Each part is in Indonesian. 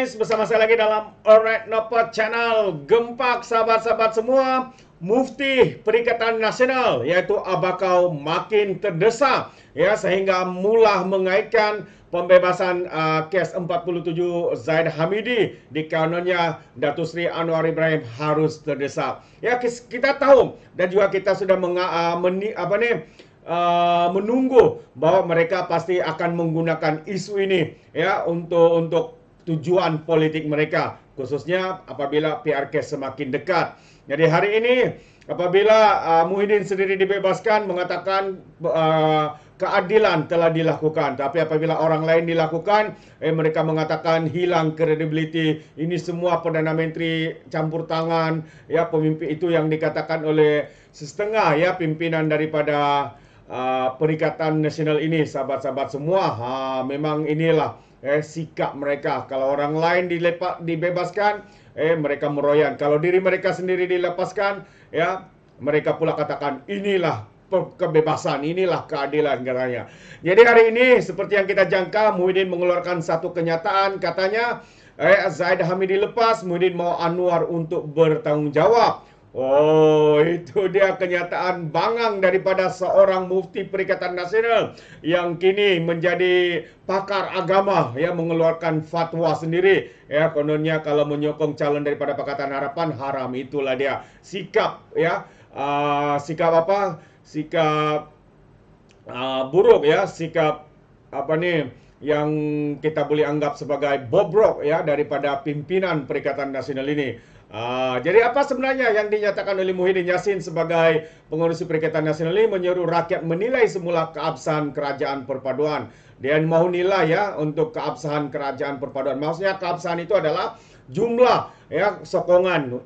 Hafiz bersama saya lagi dalam Alright Nopot Channel. Gempak sahabat-sahabat semua, Mufti Perikatan Nasional yaitu Abakau makin terdesak ya sehingga mula mengaitkan pembebasan kes 47 Zaid Hamidi di kanonnya Datuk Seri Anwar Ibrahim harus terdesak. Ya kita tahu dan juga kita sudah menunggu bahwa mereka pasti akan menggunakan isu ini ya untuk tujuan politik mereka, khususnya apabila PRK semakin dekat. Jadi hari ini apabila Muhyiddin sendiri dibebaskan mengatakan keadilan telah dilakukan, tapi apabila orang lain dilakukan mereka mengatakan hilang kredibiliti. Ini semua Perdana Menteri campur tangan ya, pemimpin itu yang dikatakan oleh setengah ya pimpinan daripada Perikatan Nasional ini, sahabat-sahabat semua. Memang inilah sikap mereka. Kalau orang lain dibebaskan, mereka meroyan. Kalau diri mereka sendiri dilepaskan, ya mereka pula katakan inilah kebebasan, inilah keadilan katanya. Jadi hari ini seperti yang kita jangka, Muhyiddin mengeluarkan satu kenyataan, katanya Zaid Hamidi lepas, Muhyiddin mau Anwar untuk bertanggung jawab. Oh, itu dia kenyataan bangang daripada seorang Mufti Perikatan Nasional yang kini menjadi pakar agama, ya, mengeluarkan fatwa sendiri. Ya, kononnya kalau menyokong calon daripada Pakatan Harapan haram, itulah dia sikap, ya, sikap apa? Sikap buruk, ya, sikap apa nih? Yang kita boleh anggap sebagai bobrok ya daripada pimpinan Perikatan Nasional ini. Jadi apa sebenarnya yang dinyatakan oleh Muhyiddin Yassin sebagai pengurusi Perikatan Nasional ini? Menyeru rakyat menilai semula keabsahan kerajaan perpaduan. Dia mau nilai ya untuk keabsahan kerajaan perpaduan. Maksudnya keabsahan itu adalah jumlah ya sokongan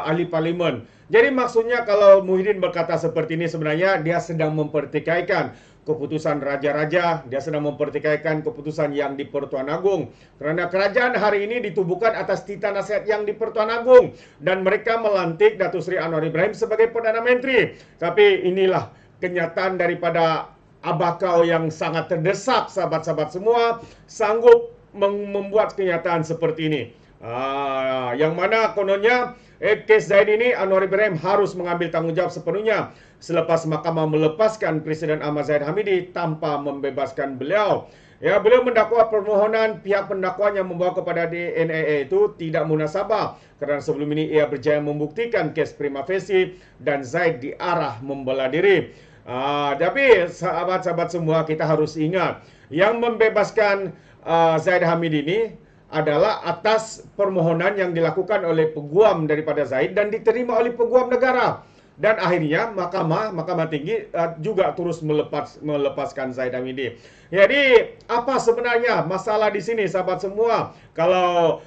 ahli parlimen. Jadi maksudnya kalau Muhyiddin berkata seperti ini, sebenarnya dia sedang mempertikaikan keputusan raja-raja, dia sedang mempertikaikan keputusan yang di Pertuan Agong. Kerana kerajaan hari ini ditubuhkan atas titah nasihat yang di Pertuan Agong dan mereka melantik Datuk Seri Anwar Ibrahim sebagai Perdana Menteri. Tapi inilah kenyataan daripada Abakau yang sangat terdesak, sahabat-sahabat semua, sanggup membuat kenyataan seperti ini. Yang mana kononnya kes Zaid ini Anwar Ibrahim harus mengambil tanggungjawab sepenuhnya selepas mahkamah melepaskan Presiden Ahmad Zaid Hamidi tanpa membebaskan beliau. Ya, beliau mendakwa permohonan pihak pendakwaan yang membawa kepada DNAA itu tidak munasabah kerana sebelum ini ia berjaya membuktikan kes prima facie dan Zaid diarah membela diri. Tapi sahabat-sahabat semua, kita harus ingat yang membebaskan Zaid Hamidi ini adalah atas permohonan yang dilakukan oleh peguam daripada Zaid dan diterima oleh peguam negara. Dan akhirnya Mahkamah Tinggi juga terus melepaskan Zaid Hamidi. Jadi apa sebenarnya masalah di sini, sahabat semua? Kalau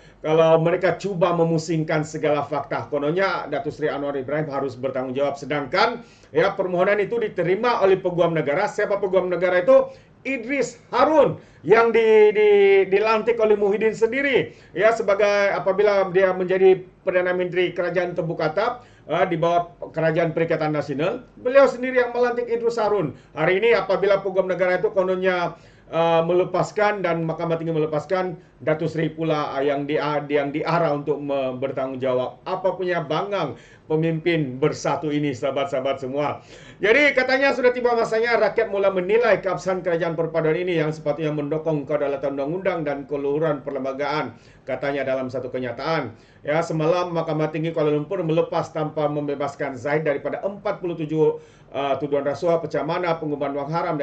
mereka cuba memusingkan segala fakta, kononnya Datuk Seri Anwar Ibrahim harus bertanggung jawab, sedangkan ya permohonan itu diterima oleh peguam negara. Siapa peguam negara itu? Idris Harun yang dilantik oleh Muhyiddin sendiri ya sebagai apabila dia menjadi Perdana Menteri Kerajaan Tembuk Atap di bawah Kerajaan Perikatan Nasional. Beliau sendiri yang melantik Idris Harun. Hari ini apabila peguam negara itu kononnya melepaskan dan Mahkamah Tinggi melepaskan, Datuk Seri pula yang diarah untuk bertanggung jawab. Apa punya bangang pemimpin bersatu ini, sahabat-sahabat semua. Jadi katanya sudah tiba masanya rakyat mula menilai keabsahan kerajaan perpaduan ini yang sepatutnya mendukung kedaulatan undang-undang dan keluhuran perlembagaan, katanya dalam satu kenyataan. Ya, semalam Mahkamah Tinggi Kuala Lumpur melepas tanpa membebaskan Zaid daripada 47 tuduhan rasuah, pecah mana, pengumpulan wang haram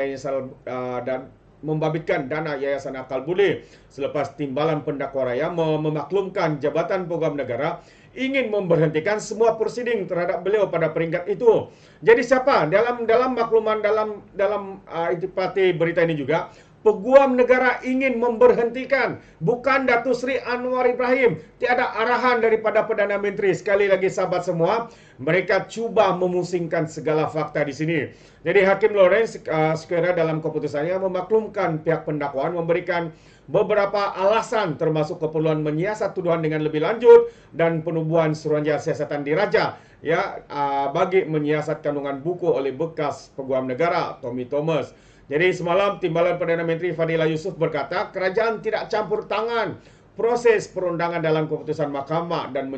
dan membabitkan dana Yayasan Akal Budi selepas timbalan pendakwa raya memaklumkan Jabatan Peguam Negara ingin memberhentikan semua prosiding terhadap beliau pada peringkat itu. Jadi siapa dalam makluman dalam intipati berita ini juga, Peguam Negara ingin memberhentikan, bukan Datuk Seri Anwar Ibrahim. Tiada arahan daripada Perdana Menteri. Sekali lagi sahabat semua, mereka cuba memusingkan segala fakta di sini. Jadi Hakim Lawrence sekira dalam keputusannya memaklumkan pihak pendakwaan memberikan beberapa alasan termasuk keperluan menyiasat tuduhan dengan lebih lanjut dan penubuhan Suruhanjaya Siasatan Diraja ya bagi menyiasat kandungan buku oleh bekas Peguam Negara Tommy Thomas. Jadi semalam Timbalan Perdana Menteri Fadillah Yusof berkata kerajaan tidak campur tangan proses perundangan dalam keputusan mahkamah dan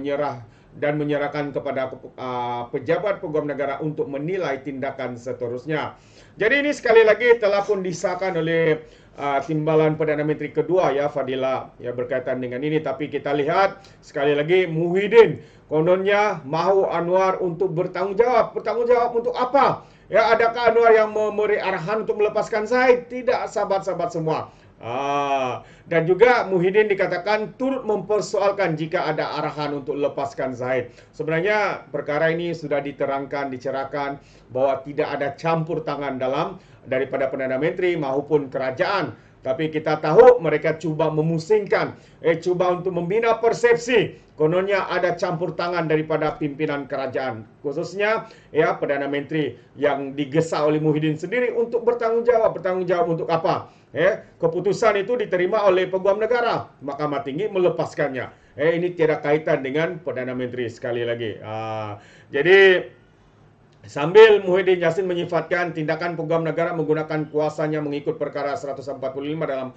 menyerahkan kepada pejabat peguam negara untuk menilai tindakan seterusnya. Jadi ini sekali lagi telah pun disahkan oleh timbalan Perdana Menteri kedua ya Fadila ya berkaitan dengan ini. Tapi kita lihat sekali lagi Muhyiddin kononnya mahu Anwar untuk bertanggungjawab. Bertanggungjawab untuk apa? Ya, adakah Anwar yang memberi arahan untuk melepaskan Zahid? Tidak, sahabat-sahabat semua. Dan juga Muhyiddin dikatakan turut mempersoalkan jika ada arahan untuk lepaskan Zahid. Sebenarnya perkara ini sudah diterangkan, dicerahkan bahwa tidak ada campur tangan dalam daripada Perdana Menteri maupun kerajaan. Tapi kita tahu mereka cuba memusingkan, cuba untuk membina persepsi. Kononnya ada campur tangan daripada pimpinan kerajaan. Khususnya ya Perdana Menteri yang digesa oleh Muhyiddin sendiri untuk bertanggungjawab. Bertanggungjawab untuk apa? Keputusan itu diterima oleh Peguam Negara. Mahkamah Tinggi melepaskannya. Ini tiada kaitan dengan Perdana Menteri sekali lagi. Jadi sambil Muhyiddin Yassin menyifatkan tindakan Peguam Negara menggunakan kuasanya mengikut perkara 145 dalam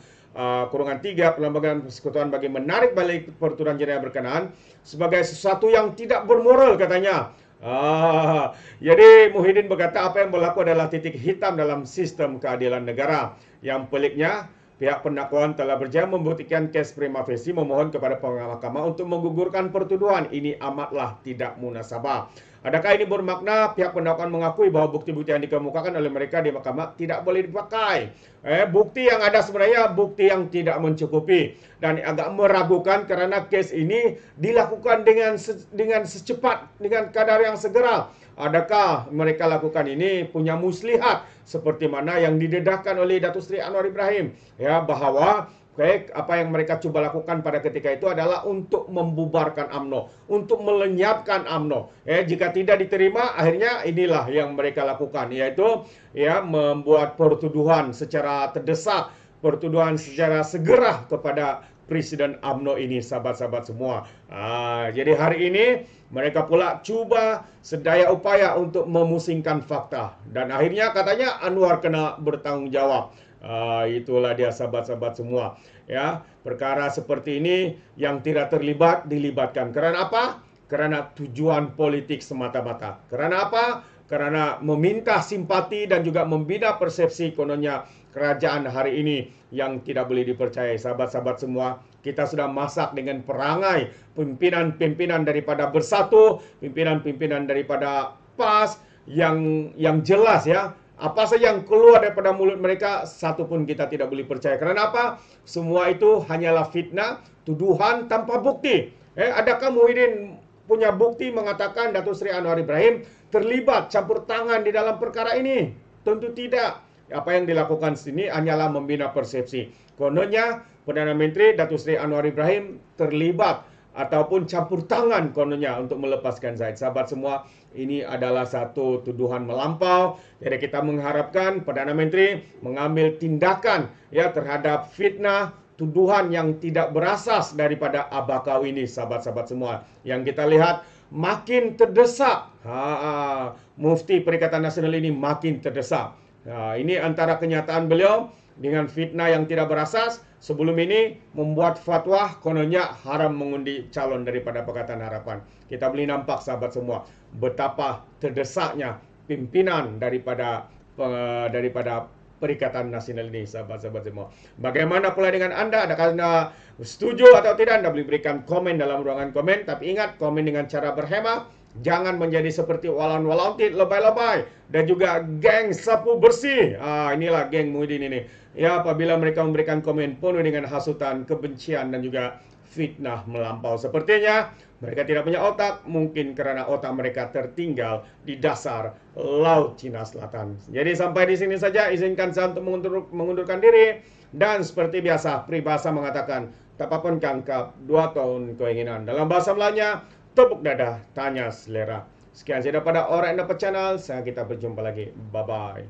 kurungan 3 Perlembagaan Persekutuan bagi menarik balik peraturan jenayah berkenaan sebagai sesuatu yang tidak bermoral katanya. Jadi Muhyiddin berkata apa yang berlaku adalah titik hitam dalam sistem keadilan negara. Yang peliknya, pihak pendakwaan telah berjaya membuktikan kes prima facie memohon kepada mahkamah untuk menggugurkan pertuduhan. Ini amatlah tidak munasabah. Adakah ini bermakna pihak pendakwaan mengakui bahwa bukti-bukti yang dikemukakan oleh mereka di mahkamah tidak boleh dipakai? Bukti yang ada sebenarnya bukti yang tidak mencukupi dan agak meragukan karena kes ini dilakukan dengan secepat, dengan kadar yang segera. Adakah mereka lakukan ini punya muslihat seperti mana yang didedahkan oleh Datuk Seri Anwar Ibrahim ya bahwa apa yang mereka cuba lakukan pada ketika itu adalah untuk membubarkan UMNO, untuk melenyapkan UMNO. Jika tidak diterima, akhirnya inilah yang mereka lakukan, yaitu ya membuat pertuduhan secara terdesak, pertuduhan secara segera kepada Presiden UMNO ini, sahabat-sahabat semua. Jadi hari ini mereka pula cuba sedaya upaya untuk memusingkan fakta dan akhirnya katanya Anwar kena bertanggung jawab. Itulah dia sahabat-sahabat semua ya, perkara seperti ini yang tidak terlibat dilibatkan. Karena apa? Karena tujuan politik semata-mata. Karena apa? Karena meminta simpati dan juga membina persepsi kononnya kerajaan hari ini yang tidak boleh dipercayai. Sahabat-sahabat semua, kita sudah masak dengan perangai pimpinan-pimpinan daripada Bersatu, pimpinan-pimpinan daripada PAS yang jelas ya. Apa saja yang keluar daripada mulut mereka, satu pun kita tidak boleh percaya. Karena apa? Semua itu hanyalah fitnah, tuduhan tanpa bukti. Adakah Muhyiddin punya bukti mengatakan Datuk Seri Anwar Ibrahim terlibat campur tangan di dalam perkara ini? Tentu tidak. Apa yang dilakukan sini hanyalah membina persepsi. Kononnya Perdana Menteri Datuk Seri Anwar Ibrahim terlibat ataupun campur tangan kononnya untuk melepaskan Zahid. Sahabat semua, ini adalah satu tuduhan melampau. Jadi kita mengharapkan Perdana Menteri mengambil tindakan ya terhadap fitnah, tuduhan yang tidak berasas daripada Abakau ini, sahabat-sahabat semua. Yang kita lihat makin terdesak. Mufti Perikatan Nasional ini makin terdesak. Ini antara kenyataan beliau dengan fitnah yang tidak berasas. Sebelum ini membuat fatwa kononnya haram mengundi calon daripada Pakatan Harapan. Kita boleh nampak sahabat semua betapa terdesaknya pimpinan daripada Perikatan Nasional ini, sahabat-sahabat semua. Bagaimana pula dengan anda? Adakah anda setuju atau tidak? Anda boleh berikan komen dalam ruangan komen. Tapi ingat, komen dengan cara berhemah. Jangan menjadi seperti walan-walantit, lebay-lebay. Dan juga geng sapu bersih. Inilah geng Muhyiddin ini. Ya, apabila mereka memberikan komen penuh dengan hasutan, kebencian dan juga fitnah melampau. Sepertinya mereka tidak punya otak, mungkin karena otak mereka tertinggal di dasar Laut Cina Selatan. Jadi sampai di sini saja, izinkan saya untuk mengundurkan diri. Dan seperti biasa, peribahasa mengatakan, tak apapun kangkap, 2 tahun keinginan. Dalam bahasa Melayunya, tepuk dada, tanya selera. Sekian saja daripada Orang Dapat Channel. Kita berjumpa lagi. Bye-bye.